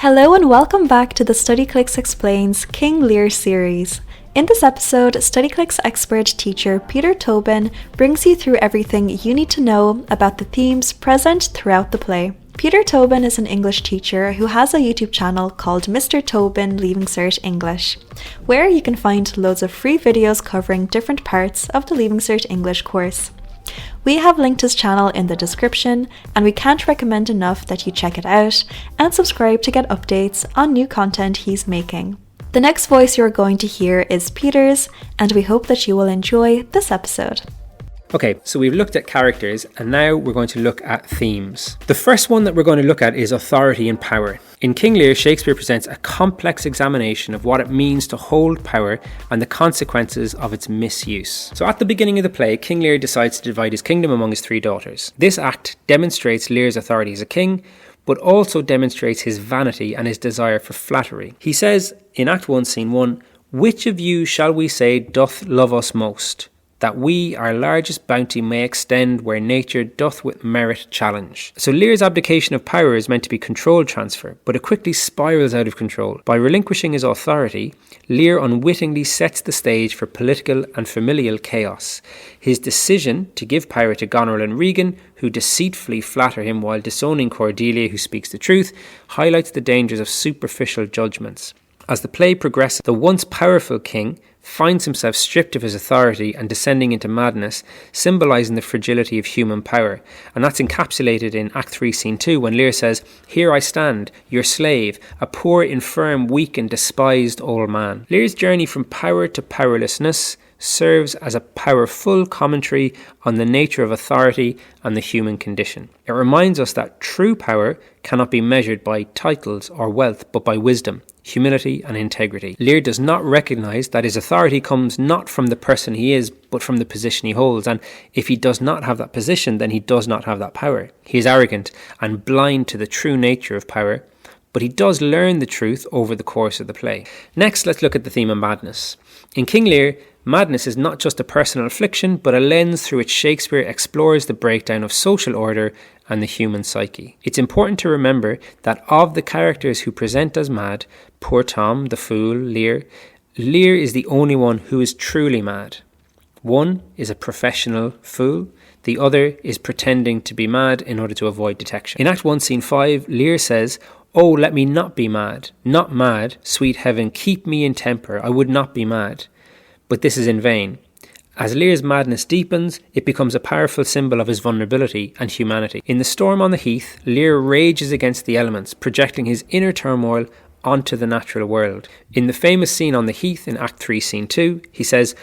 Hello and welcome back to the Studyclix Explains King Lear series. In this episode, Studyclix expert teacher Peter Tobin brings you through everything you need to know about the themes present throughout the play. Peter Tobin is an English teacher who has a YouTube channel called Mr. Tobin Leaving Cert English, where you can find loads of free videos covering different parts of the Leaving Cert English course. We have linked his channel in the description, and we can't recommend enough that you check it out and subscribe to get updates on new content he's making. The next voice you're going to hear is Peter's, and we hope that you will enjoy this episode. Okay, so we've looked at characters and now we're going to look at themes. The first one that we're going to look at is authority and power. In King Lear, Shakespeare presents a complex examination of what it means to hold power and the consequences of its misuse. So at the beginning of the play, King Lear decides to divide his kingdom among his three daughters. This act demonstrates Lear's authority as a king, but also demonstrates his vanity and his desire for flattery. He says in Act 1, Scene 1, "Which of you shall we say doth love us most? That we our largest bounty may extend where nature doth with merit challenge." So Lear's abdication of power is meant to be control transfer, but it quickly spirals out of control. By relinquishing his authority, Lear unwittingly sets the stage for political and familial chaos. His decision to give power to Goneril and Regan, who deceitfully flatter him while disowning Cordelia, who speaks the truth, highlights the dangers of superficial judgments. As the play progresses, the once powerful king finds himself stripped of his authority and descending into madness, symbolising the fragility of human power. And that's encapsulated in Act 3, Scene 2, when Lear says, "Here I stand, your slave, a poor, infirm, weak and despised old man." Lear's journey from power to powerlessness serves as a powerful commentary on the nature of authority and the human condition. It reminds us that true power cannot be measured by titles or wealth, but by wisdom, humility and integrity. Lear does not recognise that his authority comes not from the person he is, but from the position he holds, and if he does not have that position, then he does not have that power. He is arrogant and blind to the true nature of power, but he does learn the truth over the course of the play. Next, let's look at the theme of madness. In King Lear, madness is not just a personal affliction, but a lens through which Shakespeare explores the breakdown of social order and the human psyche. It's important to remember that of the characters who present as mad, poor Tom, the fool, Lear is the only one who is truly mad. One is a professional fool, the other is pretending to be mad in order to avoid detection. In Act 1, Scene 5, Lear says, "Oh, let me not be mad, not mad, sweet heaven, keep me in temper, I would not be mad." But this is in vain. As Lear's madness deepens, it becomes a powerful symbol of his vulnerability and humanity. In The Storm on the Heath, Lear rages against the elements, projecting his inner turmoil onto the natural world. In the famous scene on the Heath in Act 3, Scene 2, he says,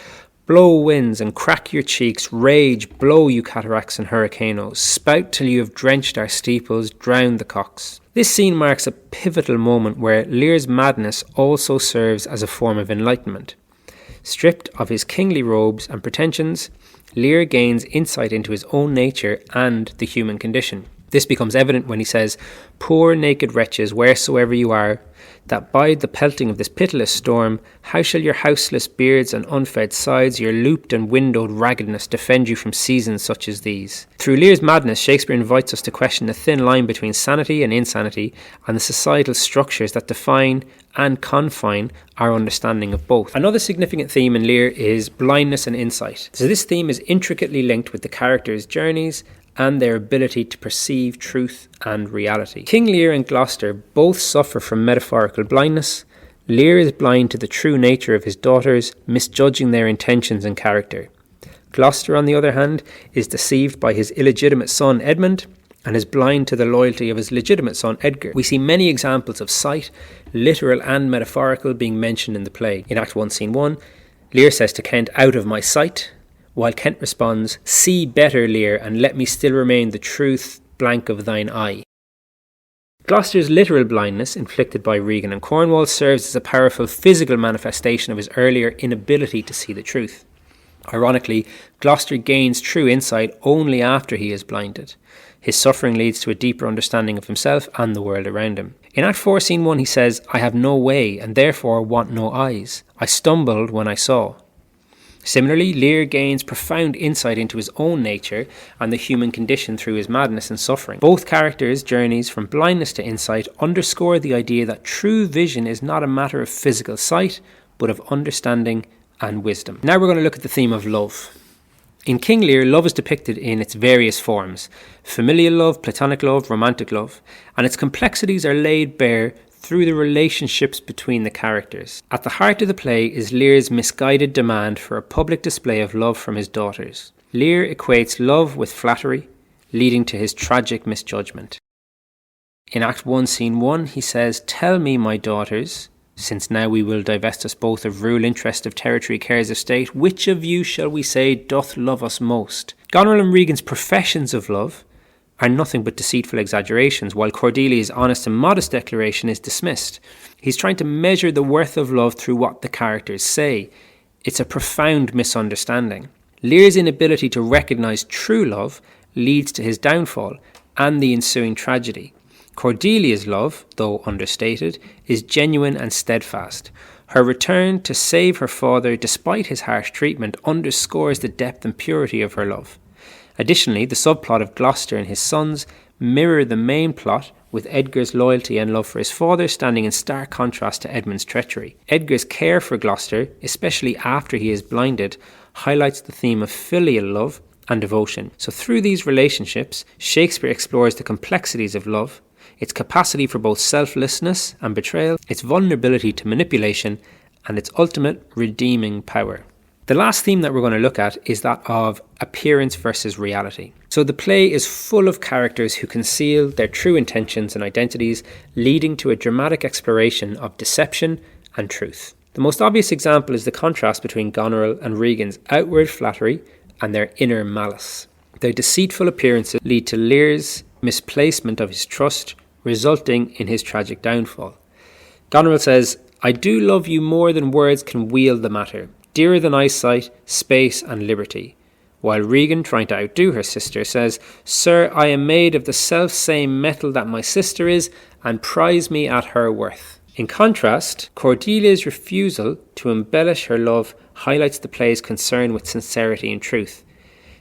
"Blow winds and crack your cheeks, rage, blow you cataracts and hurricanes, spout till you have drenched our steeples, drowned the cocks." This scene marks a pivotal moment where Lear's madness also serves as a form of enlightenment. Stripped of his kingly robes and pretensions, Lear gains insight into his own nature and the human condition. This becomes evident when he says, "Poor naked wretches, wheresoever you are, that bide the pelting of this pitiless storm, how shall your houseless beards and unfed sides, your looped and windowed raggedness defend you from seasons such as these?" Through Lear's madness, Shakespeare invites us to question the thin line between sanity and insanity and the societal structures that define and confine our understanding of both. Another significant theme in Lear is blindness and insight. So this theme is intricately linked with the characters' journeys and their ability to perceive truth and reality. King Lear and Gloucester both suffer from metaphorical blindness. Lear is blind to the true nature of his daughters, misjudging their intentions and character. Gloucester, on the other hand, is deceived by his illegitimate son Edmund and is blind to the loyalty of his legitimate son Edgar. We see many examples of sight, literal and metaphorical, being mentioned in the play. In Act 1, Scene 1, Lear says to Kent, "Out of my sight," while Kent responds, "See better, Lear, and let me still remain the truth blank of thine eye." Gloucester's literal blindness, inflicted by Regan and Cornwall, serves as a powerful physical manifestation of his earlier inability to see the truth. Ironically, Gloucester gains true insight only after he is blinded. His suffering leads to a deeper understanding of himself and the world around him. In Act 4, Scene 1, he says, "I have no way, and therefore want no eyes. I stumbled when I saw." Similarly, Lear gains profound insight into his own nature and the human condition through his madness and suffering. Both characters' journeys from blindness to insight underscore the idea that true vision is not a matter of physical sight, but of understanding and wisdom. Now we're going to look at the theme of love. In King Lear, love is depicted in its various forms: familial love, platonic love, romantic love, and its complexities are laid bare through the relationships between the characters. At the heart of the play is Lear's misguided demand for a public display of love from his daughters. Lear equates love with flattery, leading to his tragic misjudgment. In Act 1, Scene 1, he says, "Tell me, my daughters, since now we will divest us both of rule, interest of territory, cares of state, which of you shall we say doth love us most?" Goneril and Regan's professions of love are nothing but deceitful exaggerations, while Cordelia's honest and modest declaration is dismissed. He's trying to measure the worth of love through what the characters say. It's a profound misunderstanding. Lear's inability to recognise true love leads to his downfall and the ensuing tragedy. Cordelia's love, though understated, is genuine and steadfast. Her return to save her father despite his harsh treatment underscores the depth and purity of her love. Additionally, the subplot of Gloucester and his sons mirror the main plot, with Edgar's loyalty and love for his father standing in stark contrast to Edmund's treachery. Edgar's care for Gloucester, especially after he is blinded, highlights the theme of filial love and devotion. So through these relationships, Shakespeare explores the complexities of love, its capacity for both selflessness and betrayal, its vulnerability to manipulation, and its ultimate redeeming power. The last theme that we're going to look at is that of appearance versus reality. So the play is full of characters who conceal their true intentions and identities, leading to a dramatic exploration of deception and truth. The most obvious example is the contrast between Goneril and Regan's outward flattery and their inner malice. Their deceitful appearances lead to Lear's misplacement of his trust, resulting in his tragic downfall. Goneril says, "I do love you more than words can wield the matter, dearer than eyesight, space and liberty." While Regan, trying to outdo her sister, says, "Sir, I am made of the self-same metal that my sister is, and prize me at her worth." In contrast, Cordelia's refusal to embellish her love highlights the play's concern with sincerity and truth.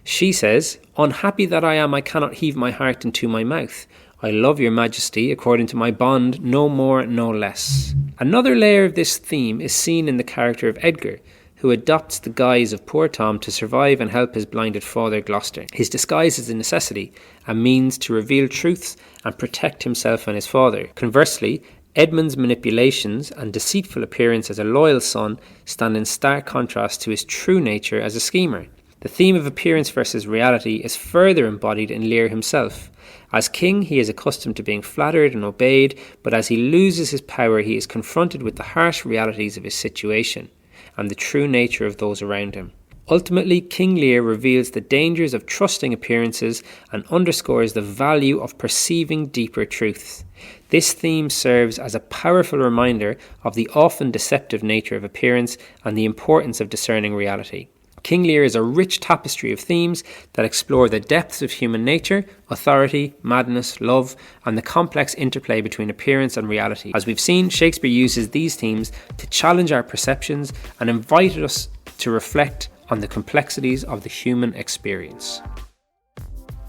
She says, "Unhappy that I am, I cannot heave my heart into my mouth. I love your majesty according to my bond, no more, no less." Another layer of this theme is seen in the character of Edgar, who adopts the guise of poor Tom to survive and help his blinded father Gloucester. His disguise is a necessity, a means to reveal truths and protect himself and his father. Conversely, Edmund's manipulations and deceitful appearance as a loyal son stand in stark contrast to his true nature as a schemer. The theme of appearance versus reality is further embodied in Lear himself. As king, he is accustomed to being flattered and obeyed, but as he loses his power, he is confronted with the harsh realities of his situation and the true nature of those around him. Ultimately, King Lear reveals the dangers of trusting appearances and underscores the value of perceiving deeper truths. This theme serves as a powerful reminder of the often deceptive nature of appearance and the importance of discerning reality. King Lear is a rich tapestry of themes that explore the depths of human nature, authority, madness, love, and the complex interplay between appearance and reality. As we've seen, Shakespeare uses these themes to challenge our perceptions and invite us to reflect on the complexities of the human experience.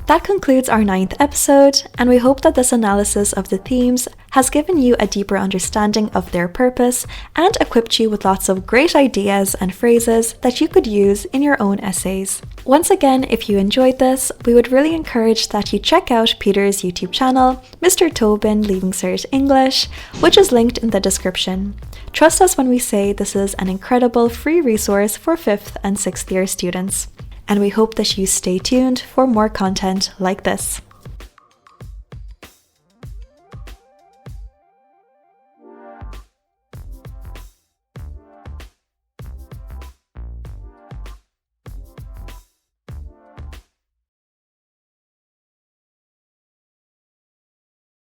That concludes our 9th episode, and we hope that this analysis of the themes has given you a deeper understanding of their purpose and equipped you with lots of great ideas and phrases that you could use in your own essays. Once again, if you enjoyed this, we would really encourage that you check out Peter's YouTube channel, Mr. Tobin, Leaving Cert English, which is linked in the description. Trust us when we say this is an incredible free resource for 5th and 6th year students. And we hope that you stay tuned for more content like this.